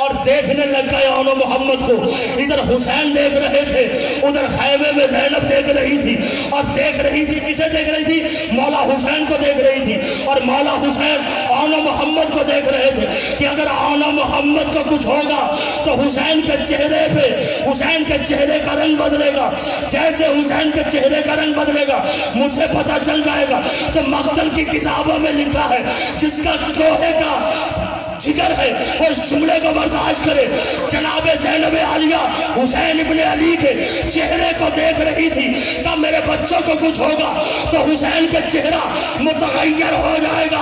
और देखने लग गए औनो मोहम्मद को। इधर हुसैन देख रहे थे, उधर खैमे में ज़ैनब देख रही थी, और देख रही थी किसे देख रही थी, मौला हुसैन को देख रही थी, और मौला हुसैन औनो मोहम्मद को देख रहे थे कि अगर औनो मोहम्मद को कुछ होगा तो हुसैन के चेहरे पे, हुसैन के चेहरे का रंग बदलेगा, जैसे हुसैन के चेहरे का रंग बदलेगा मुझे पता चल जाएगा। तो मक्तल की किताबों में लिखा है जिसका लोहे का जिगर है वो इस जुमले को बर्दाश्त करे। जनाबे ज़ैनब आलिया हुसैन इब्ने अली के चेहरे को देख रही थी कि मेरे बच्चों को कुछ होगा तो हुसैन का चेहरा मुतगय्यर हो जाएगा।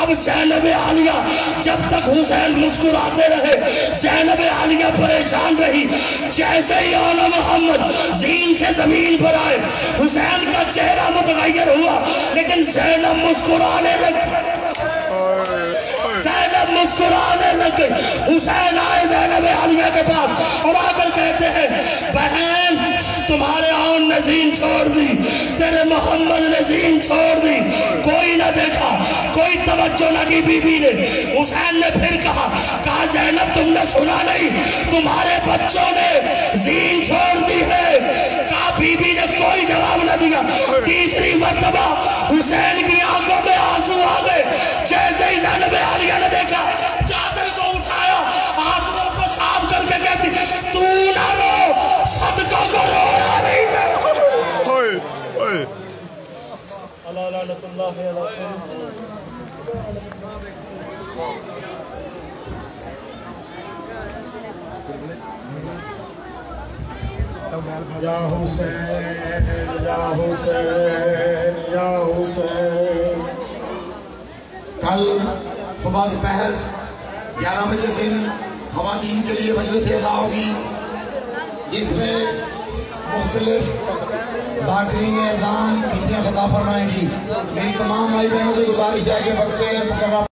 अब ज़ैनब आलिया जब तक हुसैन मुस्कुराते रहे, ज़ैनब आलिया परेशान रही। जैसे ही औनो मोहम्मद ज़ीन से जमीन पर आए, हुसैन का चेहरा मुतगय्यर हुआ, लेकिन ज़ैनब मुस्कुराने लगी, ज़ैनब मुस्कुराने लग गई। हुसैन आए ज़ैनब आलिया के पास और आकर कहते हैं बहन तुम्हारे आन ने ज़ीन छोड़ दी, तेरे मोहम्मद ने ज़ीन छोड़ दी, कोई ना देखा, कोई तवज्जो न की बीबी ने। हुसैन ने फिर कहा ज़ैनब तुमने सुना नहीं, तुम्हारे बच्चों ने ज़ीन छोड़ दी है। कहा बीबी ने कोई जवाब न दिया। तीसरी मर्तबा हुसैन की आंखों में आंसू आ गए। जैसे ही ज़ैनब आलिया ने देखा, चादर को उठाया, आंसुओं को साफ करके कहती तू ना रो, सदका को रोना नहीं चाहिए। अल्लाह लानतुल्लाह या हुसैन या हुसैन या हुसैन। कल सुबह दोपहर 11 बजे दिन ख़वातीन के लिए मजलिस अदा होगी, जिसमें मुख्तलिफ ज़ाकिरीन एज़ाम बीबियाँ खिताब फरमाएंगी। मेरी तमाम भाई बहनों से गुजारिश है कि वक्त मुकर्रर